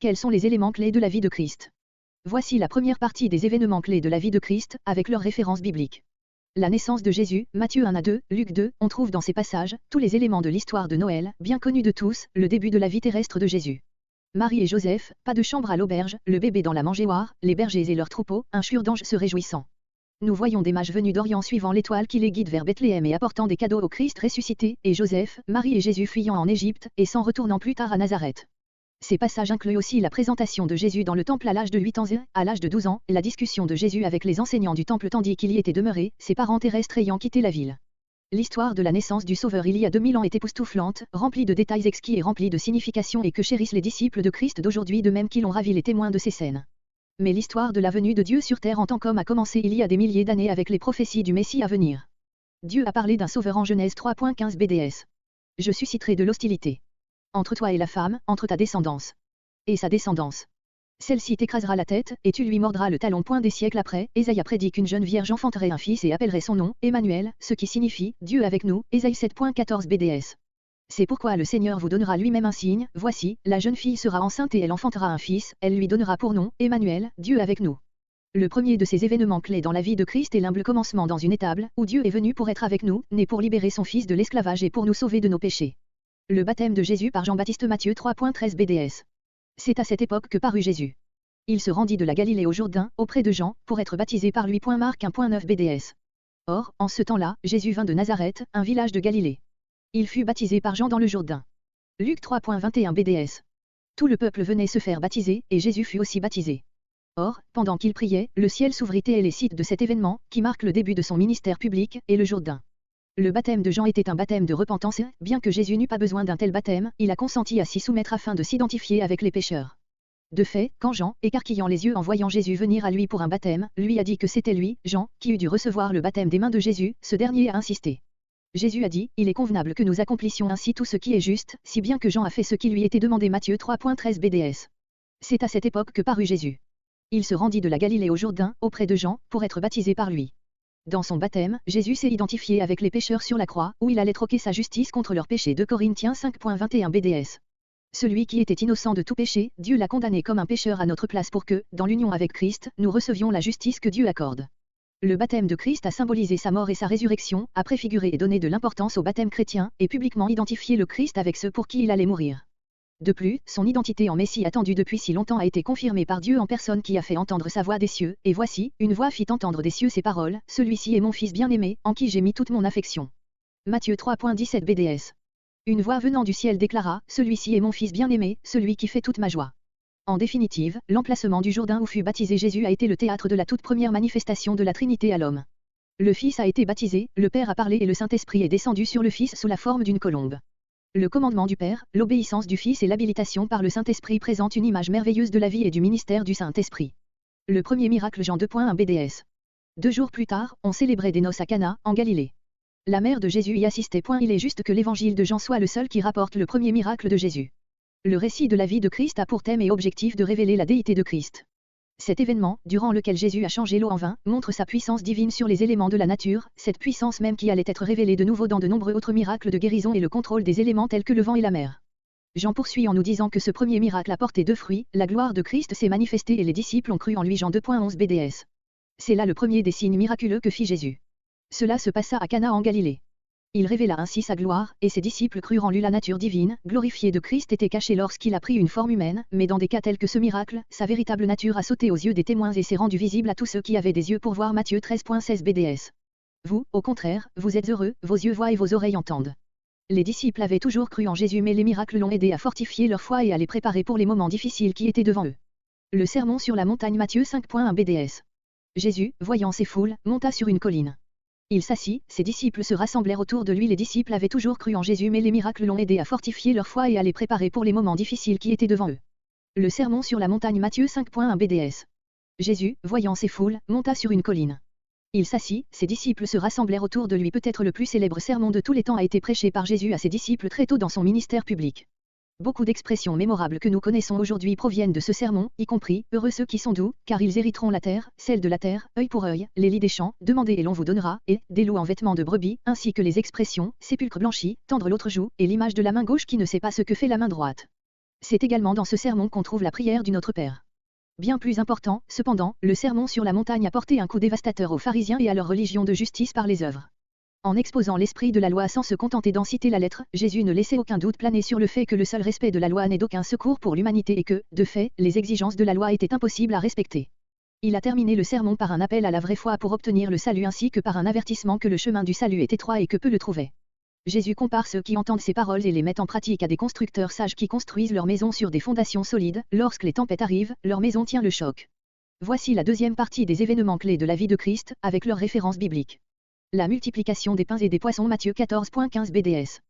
Quels sont les éléments clés de la vie de Christ? Voici la première partie des événements clés de la vie de Christ, avec leurs références bibliques. La naissance de Jésus, Matthieu 1 à 2, Luc 2, on trouve dans ces passages tous les éléments de l'histoire de Noël, bien connus de tous, le début de la vie terrestre de Jésus. Marie et Joseph, pas de chambre à l'auberge, le bébé dans la mangeoire, les bergers et leurs troupeaux, un chur d'anges se réjouissant. Nous voyons des mages venus d'Orient suivant l'étoile qui les guide vers Bethléem et apportant des cadeaux au Christ ressuscité, et Joseph, Marie et Jésus fuyant en Égypte, et s'en retournant plus tard à Nazareth. Ces passages incluent aussi la présentation de Jésus dans le temple à l'âge de 8 ans et, à l'âge de 12 ans, la discussion de Jésus avec les enseignants du temple tandis qu'il y était demeuré, ses parents terrestres ayant quitté la ville. L'histoire de la naissance du Sauveur il y a 2000 ans est époustouflante, remplie de détails exquis et remplie de signification et que chérissent les disciples de Christ d'aujourd'hui de même qu'ils ont ravi les témoins de ces scènes. Mais l'histoire de la venue de Dieu sur terre en tant qu'homme a commencé il y a des milliers d'années avec les prophéties du Messie à venir. Dieu a parlé d'un Sauveur en Genèse 3.15 BDS. Je susciterai de l'hostilité entre toi et la femme, entre ta descendance et sa descendance. Celle-ci t'écrasera la tête, et tu lui mordras le talon. Des siècles après, Ésaïe a prédit qu'une jeune vierge enfanterait un fils et appellerait son nom, Emmanuel, ce qui signifie « Dieu avec nous », Ésaïe 7.14 BDS. C'est pourquoi le Seigneur vous donnera lui-même un signe, voici, la jeune fille sera enceinte et elle enfantera un fils, elle lui donnera pour nom, Emmanuel, Dieu avec nous. Le premier de ces événements clés dans la vie de Christ est l'humble commencement dans une étable, où Dieu est venu pour être avec nous, né pour libérer son fils de l'esclavage et pour nous sauver de nos péchés. Le baptême de Jésus par Jean-Baptiste Matthieu 3.13 BDS. C'est à cette époque que parut Jésus. Il se rendit de la Galilée au Jourdain, auprès de Jean, pour être baptisé par lui. Marc 1.9 BDS. Or, en ce temps-là, Jésus vint de Nazareth, un village de Galilée. Il fut baptisé par Jean dans le Jourdain. Luc 3.21 BDS. Tout le peuple venait se faire baptiser, et Jésus fut aussi baptisé. Or, pendant qu'il priait, le ciel s'ouvrit et les sites de cet événement, qui marque le début de son ministère public, et le Jourdain. Le baptême de Jean était un baptême de repentance et, bien que Jésus n'eût pas besoin d'un tel baptême, il a consenti à s'y soumettre afin de s'identifier avec les pécheurs. De fait, quand Jean, écarquillant les yeux en voyant Jésus venir à lui pour un baptême, lui a dit que c'était lui, Jean, qui eût dû recevoir le baptême des mains de Jésus, ce dernier a insisté. Jésus a dit, il est convenable que nous accomplissions ainsi tout ce qui est juste, si bien que Jean a fait ce qui lui était demandé. Matthieu 3.13 BDS. C'est à cette époque que parut Jésus. Il se rendit de la Galilée au Jourdain, auprès de Jean, pour être baptisé par lui. Dans son baptême, Jésus s'est identifié avec les pécheurs sur la croix, où il allait troquer sa justice contre leurs péchés. 2 Corinthiens 5.21 BDS. Celui qui était innocent de tout péché, Dieu l'a condamné comme un pécheur à notre place pour que, dans l'union avec Christ, nous recevions la justice que Dieu accorde. Le baptême de Christ a symbolisé sa mort et sa résurrection, a préfiguré et donné de l'importance au baptême chrétien, et publiquement identifié le Christ avec ceux pour qui il allait mourir. De plus, son identité en Messie attendue depuis si longtemps a été confirmée par Dieu en personne qui a fait entendre sa voix des cieux, et voici, une voix fit entendre des cieux ces paroles, celui-ci est mon fils bien-aimé, en qui j'ai mis toute mon affection. Matthieu 3.17 BDS. Une voix venant du ciel déclara, celui-ci est mon fils bien-aimé, celui qui fait toute ma joie. En définitive, l'emplacement du Jourdain où fut baptisé Jésus a été le théâtre de la toute première manifestation de la Trinité à l'homme. Le Fils a été baptisé, le Père a parlé et le Saint-Esprit est descendu sur le Fils sous la forme d'une colombe. Le commandement du Père, l'obéissance du Fils et l'habilitation par le Saint-Esprit présentent une image merveilleuse de la vie et du ministère du Saint-Esprit. Le premier miracle Jean 2.1 BDS. 2 jours plus tard, on célébrait des noces à Cana, en Galilée. La mère de Jésus y assistait. Il est juste que l'évangile de Jean soit le seul qui rapporte le premier miracle de Jésus. Le récit de la vie de Christ a pour thème et objectif de révéler la déité de Christ. Cet événement, durant lequel Jésus a changé l'eau en vin, montre sa puissance divine sur les éléments de la nature, cette puissance même qui allait être révélée de nouveau dans de nombreux autres miracles de guérison et le contrôle des éléments tels que le vent et la mer. Jean poursuit en nous disant que ce premier miracle a porté 2 fruits, la gloire de Christ s'est manifestée et les disciples ont cru en lui. Jean 2.11 BDS. C'est là le premier des signes miraculeux que fit Jésus. Cela se passa à Cana en Galilée. Il révéla ainsi sa gloire, et ses disciples crurent en lui. La nature divine, glorifiée de Christ était cachée lorsqu'il a pris une forme humaine, mais dans des cas tels que ce miracle, sa véritable nature a sauté aux yeux des témoins et s'est rendue visible à tous ceux qui avaient des yeux pour voir. Matthieu 13.16 BDS. Vous, au contraire, vous êtes heureux, vos yeux voient et vos oreilles entendent. Les disciples avaient toujours cru en Jésus mais les miracles l'ont aidé à fortifier leur foi et à les préparer pour les moments difficiles qui étaient devant eux. Le sermon sur la montagne. Matthieu 5.1 BDS. Jésus, voyant ces foules, monta sur une colline. Il s'assit, ses disciples se rassemblèrent autour de lui. Les disciples avaient toujours cru en Jésus mais les miracles l'ont aidé à fortifier leur foi et à les préparer pour les moments difficiles qui étaient devant eux. Le sermon sur la montagne. Matthieu 5.1 BDS. Jésus, voyant ces foules, monta sur une colline. Il s'assit, ses disciples se rassemblèrent autour de lui. Peut-être le plus célèbre sermon de tous les temps a été prêché par Jésus à ses disciples très tôt dans son ministère public. Beaucoup d'expressions mémorables que nous connaissons aujourd'hui proviennent de ce sermon, y compris « Heureux ceux qui sont doux, car ils hériteront la terre, celle de la terre, œil pour œil, les lits des champs, demandez et l'on vous donnera, et des loups en vêtements de brebis, ainsi que les expressions « sépulcre blanchi, tendre l'autre joue » et l'image de la main gauche qui ne sait pas ce que fait la main droite. C'est également dans ce sermon qu'on trouve la prière du Notre Père. Bien plus important, cependant, le sermon sur la montagne a porté un coup dévastateur aux pharisiens et à leur religion de justice par les œuvres. En exposant l'esprit de la loi sans se contenter d'en citer la lettre, Jésus ne laissait aucun doute planer sur le fait que le seul respect de la loi n'est d'aucun secours pour l'humanité et que, de fait, les exigences de la loi étaient impossibles à respecter. Il a terminé le sermon par un appel à la vraie foi pour obtenir le salut ainsi que par un avertissement que le chemin du salut est étroit et que peu le trouvaient. Jésus compare ceux qui entendent ces paroles et les mettent en pratique à des constructeurs sages qui construisent leur maison sur des fondations solides. Lorsque les tempêtes arrivent, leur maison tient le choc. Voici la deuxième partie des événements clés de la vie de Christ, avec leurs références bibliques. La multiplication des pains et des poissons. Matthieu 14.15 BDS.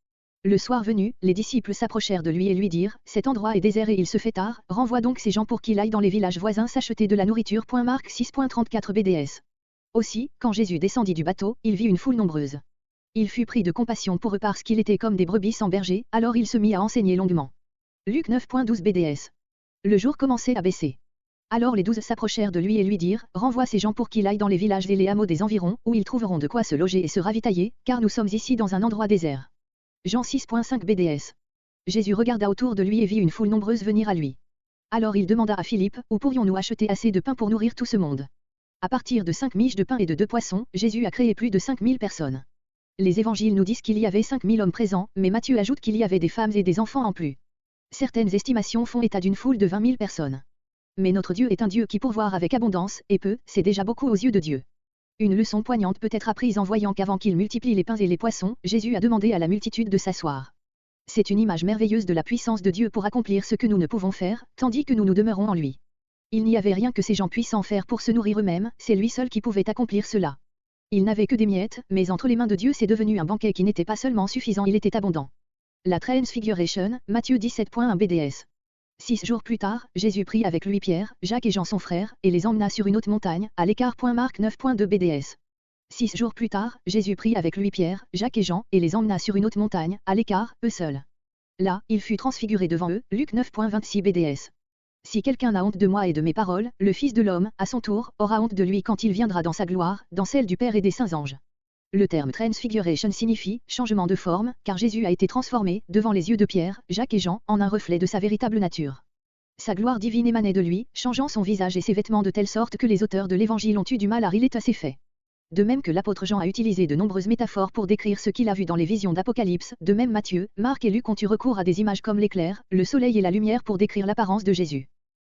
Le soir venu, les disciples s'approchèrent de lui et lui dirent, « Cet endroit est désert et il se fait tard, renvoie donc ces gens pour qu'il aille dans les villages voisins s'acheter de la nourriture. » Marc 6.34 BDS. Aussi, quand Jésus descendit du bateau, il vit une foule nombreuse. Il fut pris de compassion pour eux parce qu'ils étaient comme des brebis sans berger, alors il se mit à enseigner longuement. Luc 9.12 BDS. Le jour commençait à baisser. Alors les 12 s'approchèrent de lui et lui dirent, « Renvoie ces gens pour qu'il aille dans les villages et les hameaux des environs, où ils trouveront de quoi se loger et se ravitailler, car nous sommes ici dans un endroit désert. » Jean 6.5 BDS. Jésus regarda autour de lui et vit une foule nombreuse venir à lui. Alors il demanda à Philippe, « Où pourrions-nous acheter assez de pain pour nourrir tout ce monde ?» À partir de 5 miches de pain et de 2 poissons, Jésus a créé plus de 5000 personnes. Les évangiles nous disent qu'il y avait 5000 hommes présents, mais Matthieu ajoute qu'il y avait des femmes et des enfants en plus. Certaines estimations font état d'une foule de 20 000 personnes. Mais notre Dieu est un Dieu qui pourvoit avec abondance, et peu, c'est déjà beaucoup aux yeux de Dieu. Une leçon poignante peut être apprise en voyant qu'avant qu'il multiplie les pains et les poissons, Jésus a demandé à la multitude de s'asseoir. C'est une image merveilleuse de la puissance de Dieu pour accomplir ce que nous ne pouvons faire, tandis que nous nous demeurons en lui. Il n'y avait rien que ces gens puissent en faire pour se nourrir eux-mêmes, c'est lui seul qui pouvait accomplir cela. Il n'avait que des miettes, mais entre les mains de Dieu c'est devenu un banquet qui n'était pas seulement suffisant, il était abondant. La Transfiguration, Matthieu 17.1 BDS. 6 jours plus tard, Jésus prit avec lui Pierre, Jacques et Jean son frère, et les emmena sur une haute montagne, à l'écart. Marc 9.2 BDS. 6 jours plus tard, Jésus prit avec lui Pierre, Jacques et Jean, et les emmena sur une haute montagne, à l'écart, eux seuls. Là, il fut transfiguré devant eux, Luc 9.26 BDS. Si quelqu'un a honte de moi et de mes paroles, le Fils de l'homme, à son tour, aura honte de lui quand il viendra dans sa gloire, dans celle du Père et des saints anges. Le terme Transfiguration signifie changement de forme, car Jésus a été transformé, devant les yeux de Pierre, Jacques et Jean, en un reflet de sa véritable nature. Sa gloire divine émanait de lui, changeant son visage et ses vêtements de telle sorte que les auteurs de l'Évangile ont eu du mal à relater ces faits. De même que l'apôtre Jean a utilisé de nombreuses métaphores pour décrire ce qu'il a vu dans les visions d'Apocalypse, de même Matthieu, Marc et Luc ont eu recours à des images comme l'éclair, le soleil et la lumière pour décrire l'apparence de Jésus.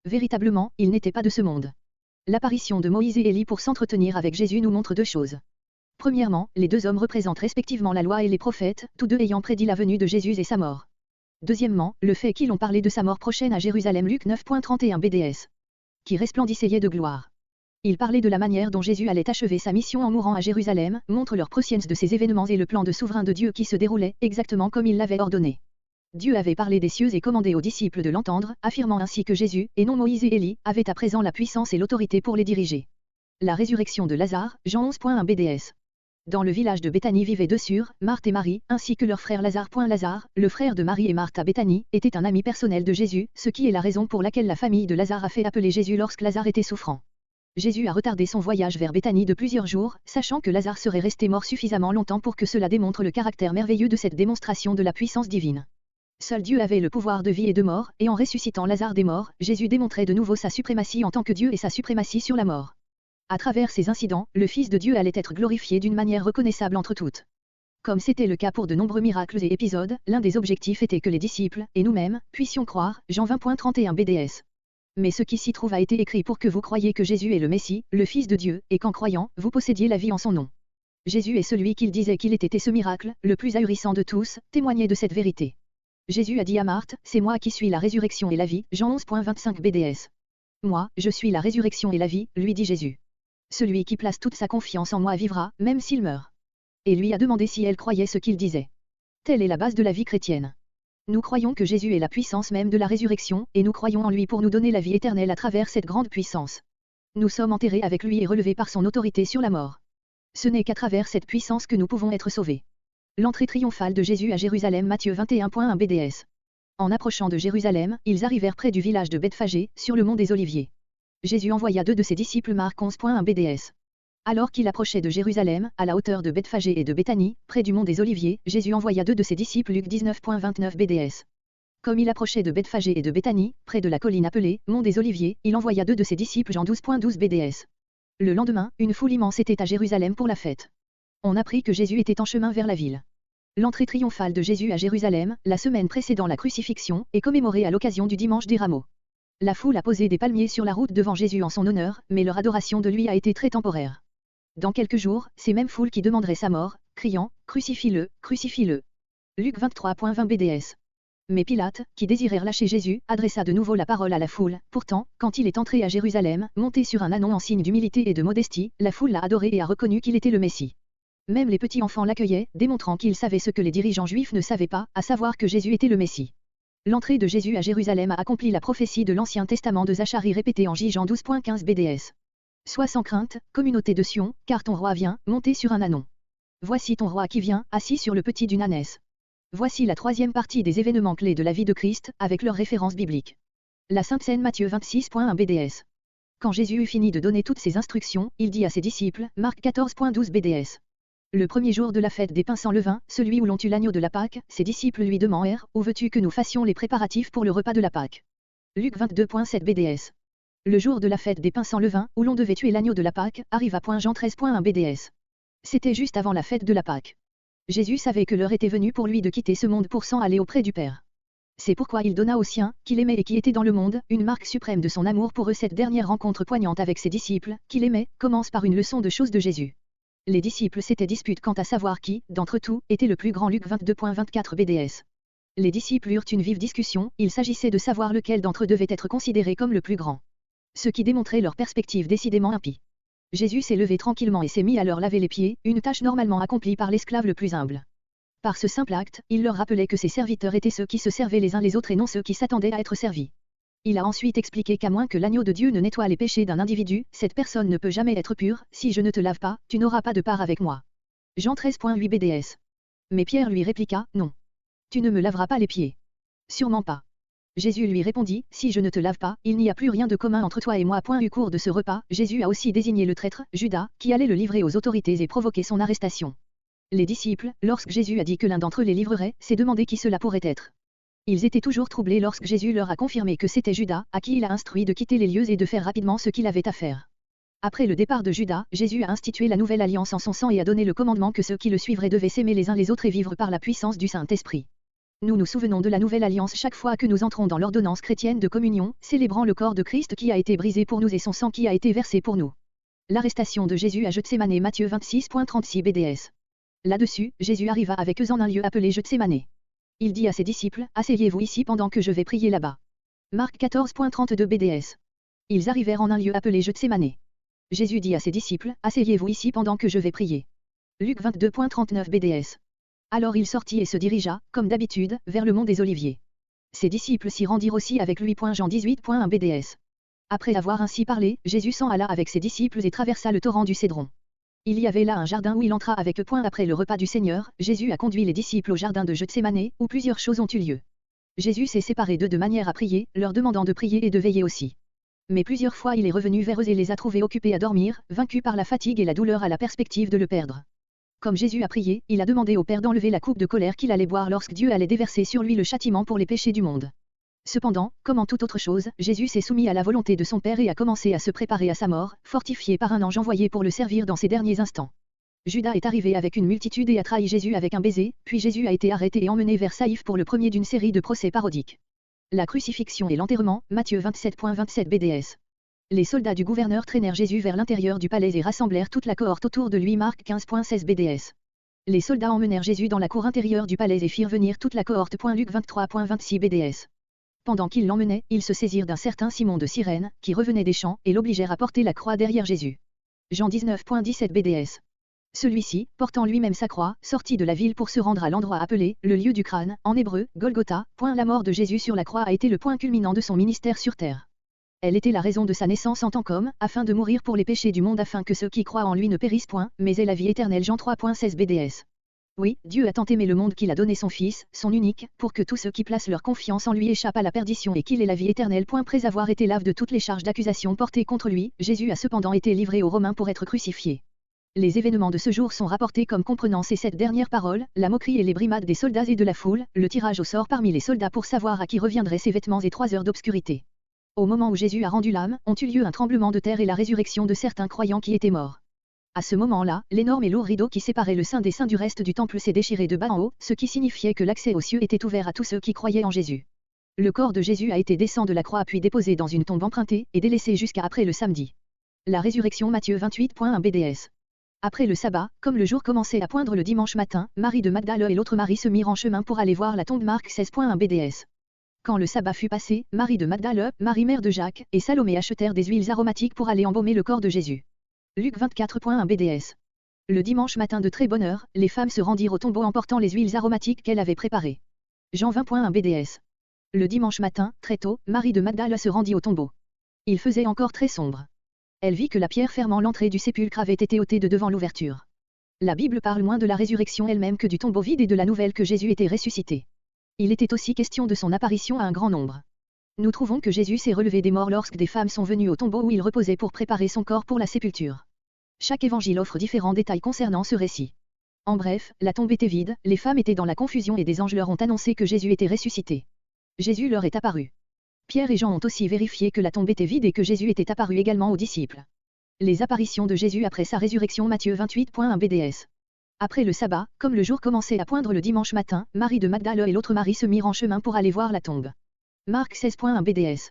Véritablement, il n'était pas de ce monde. L'apparition de Moïse et Élie pour s'entretenir avec Jésus nous montre deux choses. Premièrement, les deux hommes représentent respectivement la loi et les prophètes, tous deux ayant prédit la venue de Jésus et sa mort. Deuxièmement, le fait qu'ils ont parlé de sa mort prochaine à Jérusalem. Luc 9.31 BDS. Qui resplendissait de gloire. Ils parlaient de la manière dont Jésus allait achever sa mission en mourant à Jérusalem, montre leur prescience de ces événements et le plan de souverain de Dieu qui se déroulait exactement comme il l'avait ordonné. Dieu avait parlé des cieux et commandé aux disciples de l'entendre, affirmant ainsi que Jésus, et non Moïse et Élie, avaient à présent la puissance et l'autorité pour les diriger. La résurrection de Lazare, Jean 11.1 BDS. Dans le village de Béthanie vivaient deux sœurs, Marthe et Marie, ainsi que leur frère Lazare. Lazare, le frère de Marie et Marthe à Béthanie, était un ami personnel de Jésus, ce qui est la raison pour laquelle la famille de Lazare a fait appeler Jésus lorsque Lazare était souffrant. Jésus a retardé son voyage vers Béthanie de plusieurs jours, sachant que Lazare serait resté mort suffisamment longtemps pour que cela démontre le caractère merveilleux de cette démonstration de la puissance divine. Seul Dieu avait le pouvoir de vie et de mort, et en ressuscitant Lazare des morts, Jésus démontrait de nouveau sa suprématie en tant que Dieu et sa suprématie sur la mort. À travers ces incidents, le Fils de Dieu allait être glorifié d'une manière reconnaissable entre toutes. Comme c'était le cas pour de nombreux miracles et épisodes, l'un des objectifs était que les disciples, et nous-mêmes, puissions croire, Jean 20.31 BDS. Mais ce qui s'y trouve a été écrit pour que vous croyiez que Jésus est le Messie, le Fils de Dieu, et qu'en croyant, vous possédiez la vie en son nom. Jésus est celui qu'il disait qu'il était et ce miracle, le plus ahurissant de tous, témoignait de cette vérité. Jésus a dit à Marthe, « C'est moi qui suis la résurrection et la vie » Jean 11.25 BDS. « Moi, je suis la résurrection et la vie » lui dit Jésus. « Celui qui place toute sa confiance en moi vivra, même s'il meurt. » Et lui a demandé si elle croyait ce qu'il disait. Telle est la base de la vie chrétienne. Nous croyons que Jésus est la puissance même de la résurrection, et nous croyons en lui pour nous donner la vie éternelle à travers cette grande puissance. Nous sommes enterrés avec lui et relevés par son autorité sur la mort. Ce n'est qu'à travers cette puissance que nous pouvons être sauvés. L'entrée triomphale de Jésus à Jérusalem. Matthieu 21.1 BDS. En approchant de Jérusalem, ils arrivèrent près du village de Bethphagée, sur le mont des Oliviers. Jésus envoya deux de ses disciples. Marc 11.1 BDS. Alors qu'il approchait de Jérusalem, à la hauteur de Bethphagée et de Béthanie, près du mont des Oliviers, Jésus envoya deux de ses disciples. Luc 19.29 BDS. Comme il approchait de Bethphagée et de Béthanie, près de la colline appelée Mont des Oliviers, il envoya 2 de ses disciples. Jean 12.12 BDS. Le lendemain, une foule immense était à Jérusalem pour la fête. On apprit que Jésus était en chemin vers la ville. L'entrée triomphale de Jésus à Jérusalem, la semaine précédant la crucifixion, est commémorée à l'occasion du dimanche des Rameaux. La foule a posé des palmiers sur la route devant Jésus en son honneur, mais leur adoration de lui a été très temporaire. Dans quelques jours, ces mêmes foules qui demanderaient sa mort, criant « Crucifie-le, crucifie-le ». Luc 23.20 BDS. Mais Pilate, qui désirait lâcher Jésus, adressa de nouveau la parole à la foule. Pourtant, quand il est entré à Jérusalem, monté sur un ânon en signe d'humilité et de modestie, la foule l'a adoré et a reconnu qu'il était le Messie. Même les petits enfants l'accueillaient, démontrant qu'ils savaient ce que les dirigeants juifs ne savaient pas, à savoir que Jésus était le Messie. L'entrée de Jésus à Jérusalem a accompli la prophétie de l'Ancien Testament de Zacharie répétée en Jean 12.15 BDS. Sois sans crainte, communauté de Sion, car ton roi vient, monté sur un ânon. Voici ton roi qui vient, assis sur le petit d'une ânesse. Voici la troisième partie des événements clés de la vie de Christ, avec leurs références bibliques. La Sainte Seine Matthieu 26.1 BDS. Quand Jésus eut fini de donner toutes ses instructions, il dit à ses disciples, Marc 14.12 BDS. Le premier jour de la fête des pains sans levain, celui où l'on tue l'agneau de la Pâque, ses disciples lui demandèrent, où veux-tu que nous fassions les préparatifs pour le repas de la Pâque? Luc 22.7 BDS. Le jour de la fête des pains sans levain, où l'on devait tuer l'agneau de la Pâque, arriva. Jean 13.1 BDS. C'était juste avant la fête de la Pâque. Jésus savait que l'heure était venue pour lui de quitter ce monde pour s'en aller auprès du Père. C'est pourquoi il donna aux siens, qu'il aimait et qui étaient dans le monde, une marque suprême de son amour pour eux. Cette dernière rencontre poignante avec ses disciples, qu'il aimait, commence par une leçon de choses de Jésus. Les disciples s'étaient disputés quant à savoir qui, d'entre tous, était le plus grand. Luc 22.24 BDS. Les disciples eurent une vive discussion, il s'agissait de savoir lequel d'entre eux devait être considéré comme le plus grand. Ce qui démontrait leur perspective décidément impie. Jésus s'est levé tranquillement et s'est mis à leur laver les pieds, une tâche normalement accomplie par l'esclave le plus humble. Par ce simple acte, il leur rappelait que ses serviteurs étaient ceux qui se servaient les uns les autres et non ceux qui s'attendaient à être servis. Il a ensuite expliqué qu'à moins que l'agneau de Dieu ne nettoie les péchés d'un individu, cette personne ne peut jamais être pure. Si je ne te lave pas, tu n'auras pas de part avec moi. Jean 13.8 BDS. Mais Pierre lui répliqua, non. Tu ne me laveras pas les pieds. Sûrement pas. Jésus lui répondit, si je ne te lave pas, il n'y a plus rien de commun entre toi et moi. Au cours de ce repas, Jésus a aussi désigné le traître, Judas, qui allait le livrer aux autorités et provoquer son arrestation. Les disciples, lorsque Jésus a dit que l'un d'entre eux les livrerait, s'est demandé qui cela pourrait être. Ils étaient toujours troublés lorsque Jésus leur a confirmé que c'était Judas, à qui il a instruit de quitter les lieux et de faire rapidement ce qu'il avait à faire. Après le départ de Judas, Jésus a institué la nouvelle alliance en son sang et a donné le commandement que ceux qui le suivraient devaient s'aimer les uns les autres et vivre par la puissance du Saint-Esprit. Nous nous souvenons de la nouvelle alliance chaque fois que nous entrons dans l'ordonnance chrétienne de communion, célébrant le corps de Christ qui a été brisé pour nous et son sang qui a été versé pour nous. L'arrestation de Jésus à Gethsémanée Matthieu 26.36 BDS. Là-dessus, Jésus arriva avec eux en un lieu appelé Gethsémanée. Il dit à ses disciples, asseyez-vous ici pendant que je vais prier là-bas. Marc 14.32 BDS. Ils arrivèrent en un lieu appelé Gethsémanée. Jésus dit à ses disciples, asseyez-vous ici pendant que je vais prier. Luc 22.39 BDS. Alors il sortit et se dirigea, comme d'habitude, vers le mont des Oliviers. Ses disciples s'y rendirent aussi avec lui. Jean 18.1 BDS. Après avoir ainsi parlé, Jésus s'en alla avec ses disciples et traversa le torrent du Cédron. Il y avait là un jardin où il entra avec eux. Après le repas du Seigneur, Jésus a conduit les disciples au jardin de Gethsémanée, où plusieurs choses ont eu lieu. Jésus s'est séparé d'eux de manière à prier, leur demandant de prier et de veiller aussi. Mais plusieurs fois il est revenu vers eux et les a trouvés occupés à dormir, vaincus par la fatigue et la douleur à la perspective de le perdre. Comme Jésus a prié, il a demandé au Père d'enlever la coupe de colère qu'il allait boire lorsque Dieu allait déverser sur lui le châtiment pour les péchés du monde. Cependant, comme en toute autre chose, Jésus s'est soumis à la volonté de son Père et a commencé à se préparer à sa mort, fortifié par un ange envoyé pour le servir dans ses derniers instants. Judas est arrivé avec une multitude et a trahi Jésus avec un baiser, puis Jésus a été arrêté et emmené vers Saïphe pour le premier d'une série de procès parodiques. La crucifixion et l'enterrement, Matthieu 27.27 BDS. Les soldats du gouverneur traînèrent Jésus vers l'intérieur du palais et rassemblèrent toute la cohorte autour de lui. Marc 15.16 BDS. Les soldats emmenèrent Jésus dans la cour intérieure du palais et firent venir toute la cohorte. Luc 23.26 BDS. Pendant qu'ils l'emmenaient, ils se saisirent d'un certain Simon de Cyrène, qui revenait des champs, et l'obligèrent à porter la croix derrière Jésus. Jean 19.17 BDS. Celui-ci, portant lui-même sa croix, sortit de la ville pour se rendre à l'endroit appelé, le lieu du crâne, en hébreu, Golgotha. La mort de Jésus sur la croix a été le point culminant de son ministère sur terre. Elle était la raison de sa naissance en tant qu'homme, afin de mourir pour les péchés du monde afin que ceux qui croient en lui ne périssent point, mais aient la vie éternelle. Jean 3.16 BDS. Oui, Dieu a tant aimé le monde qu'il a donné son Fils, son unique, pour que tous ceux qui placent leur confiance en lui échappent à la perdition et qu'il ait la vie éternelle. Après avoir été lave de toutes les charges d'accusation portées contre lui, Jésus a cependant été livré aux Romains pour être crucifié. Les événements de ce jour sont rapportés comme comprenant ces 7 dernières paroles, la moquerie et les brimades des soldats et de la foule, le tirage au sort parmi les soldats pour savoir à qui reviendraient ses vêtements et 3 heures d'obscurité. Au moment où Jésus a rendu l'âme, ont eu lieu un tremblement de terre et la résurrection de certains croyants qui étaient morts. À ce moment-là, l'énorme et lourd rideau qui séparait le saint des saints du reste du temple s'est déchiré de bas en haut, ce qui signifiait que l'accès aux cieux était ouvert à tous ceux qui croyaient en Jésus. Le corps de Jésus a été descendu de la croix puis déposé dans une tombe empruntée, et délaissé jusqu'à après le samedi. La résurrection Matthieu 28.1 BDS. Après le sabbat, comme le jour commençait à poindre le dimanche matin, Marie de Magdale et l'autre Marie se mirent en chemin pour aller voir la tombe Marc 16.1 BDS. Quand le sabbat fut passé, Marie de Magdale, Marie mère de Jacques, et Salomé achetèrent des huiles aromatiques pour aller embaumer le corps de Jésus. Luc 24.1 BDS. Le dimanche matin de très bonne heure, les femmes se rendirent au tombeau emportant les huiles aromatiques qu'elles avaient préparées. Jean 20.1 BDS. Le dimanche matin, très tôt, Marie de Magdale se rendit au tombeau. Il faisait encore très sombre. Elle vit que la pierre fermant l'entrée du sépulcre avait été ôtée de devant l'ouverture. La Bible parle moins de la résurrection elle-même que du tombeau vide et de la nouvelle que Jésus était ressuscité. Il était aussi question de son apparition à un grand nombre. Nous trouvons que Jésus s'est relevé des morts lorsque des femmes sont venues au tombeau où il reposait pour préparer son corps pour la sépulture. Chaque évangile offre différents détails concernant ce récit. En bref, la tombe était vide, les femmes étaient dans la confusion et des anges leur ont annoncé que Jésus était ressuscité. Jésus leur est apparu. Pierre et Jean ont aussi vérifié que la tombe était vide et que Jésus était apparu également aux disciples. Les apparitions de Jésus après sa résurrection Matthieu 28.1 BDS. Après le sabbat, comme le jour commençait à poindre le dimanche matin, Marie de Magdale et l'autre Marie se mirent en chemin pour aller voir la tombe. Marc 16.1 BDS.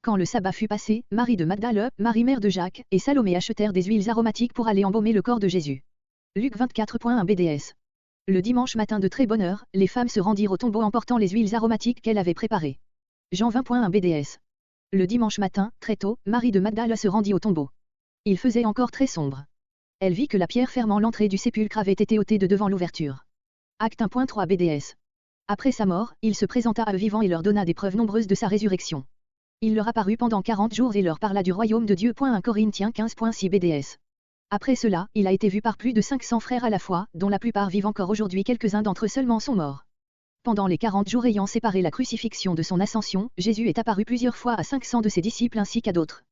Quand le sabbat fut passé, Marie de Magdale, Marie mère de Jacques, et Salomé achetèrent des huiles aromatiques pour aller embaumer le corps de Jésus. Luc 24.1 BDS. Le dimanche matin de très bonne heure, les femmes se rendirent au tombeau emportant les huiles aromatiques qu'elles avaient préparées. Jean 20.1 BDS. Le dimanche matin, très tôt, Marie de Magdale se rendit au tombeau. Il faisait encore très sombre. Elle vit que la pierre fermant l'entrée du sépulcre avait été ôtée de devant l'ouverture. Acte 1.3 BDS. Après sa mort, il se présenta à eux vivants et leur donna des preuves nombreuses de sa résurrection. Il leur apparut pendant 40 jours et leur parla du royaume de Dieu. 1 Corinthiens 15.6 BDS. Après cela, il a été vu par plus de 500 frères à la fois, dont la plupart vivent encore aujourd'hui, quelques-uns d'entre eux seulement sont morts. Pendant les 40 jours ayant séparé la crucifixion de son ascension, Jésus est apparu plusieurs fois à 500 de ses disciples ainsi qu'à d'autres.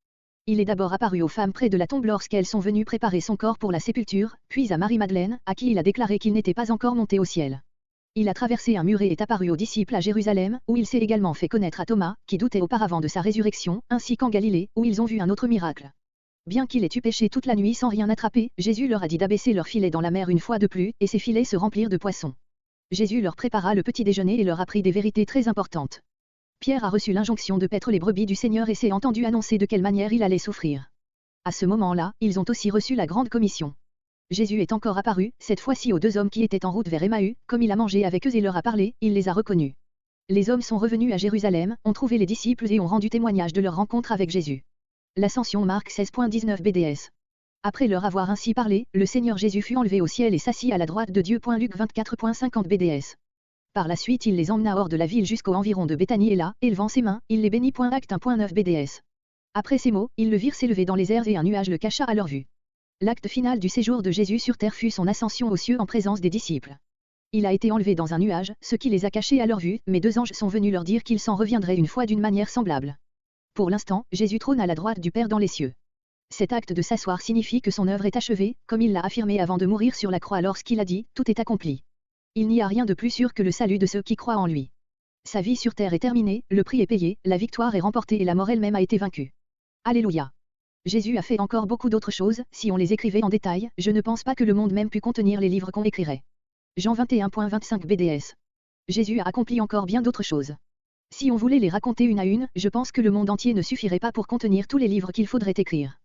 Il est d'abord apparu aux femmes près de la tombe lorsqu'elles sont venues préparer son corps pour la sépulture, puis à Marie-Madeleine, à qui il a déclaré qu'il n'était pas encore monté au ciel. Il a traversé un mur et est apparu aux disciples à Jérusalem, où il s'est également fait connaître à Thomas, qui doutait auparavant de sa résurrection, ainsi qu'en Galilée, où ils ont vu un autre miracle. Bien qu'il ait eu pêché toute la nuit sans rien attraper, Jésus leur a dit d'abaisser leurs filets dans la mer une fois de plus, et ces filets se remplirent de poissons. Jésus leur prépara le petit déjeuner et leur apprit des vérités très importantes. Pierre a reçu l'injonction de paître les brebis du Seigneur et s'est entendu annoncer de quelle manière il allait souffrir. À ce moment-là, ils ont aussi reçu la grande commission. Jésus est encore apparu, cette fois-ci aux 2 hommes qui étaient en route vers Emmaüs, comme il a mangé avec eux et leur a parlé, il les a reconnus. Les hommes sont revenus à Jérusalem, ont trouvé les disciples et ont rendu témoignage de leur rencontre avec Jésus. L'Ascension Marc 16.19 BDS. Après leur avoir ainsi parlé, le Seigneur Jésus fut enlevé au ciel et s'assit à la droite de Dieu. Luc 24.50 BDS. Par la suite il les emmena hors de la ville jusqu'aux environs de Béthanie et là, élevant ses mains, il les bénit. Acte 1.9 BDS. Après ces mots, ils le virent s'élever dans les airs et un nuage le cacha à leur vue. L'acte final du séjour de Jésus sur terre fut son ascension aux cieux en présence des disciples. Il a été enlevé dans un nuage, ce qui les a cachés à leur vue, mais 2 anges sont venus leur dire qu'il s'en reviendrait une fois d'une manière semblable. Pour l'instant, Jésus trône à la droite du Père dans les cieux. Cet acte de s'asseoir signifie que son œuvre est achevée, comme il l'a affirmé avant de mourir sur la croix lorsqu'il a dit « Tout est accompli ». Il n'y a rien de plus sûr que le salut de ceux qui croient en lui. Sa vie sur terre est terminée, le prix est payé, la victoire est remportée et la mort elle-même a été vaincue. Alléluia. Jésus a fait encore beaucoup d'autres choses, si on les écrivait en détail, je ne pense pas que le monde même pût contenir les livres qu'on écrirait. Jean 21.25 BDS. Jésus a accompli encore bien d'autres choses. Si on voulait les raconter une à une, je pense que le monde entier ne suffirait pas pour contenir tous les livres qu'il faudrait écrire.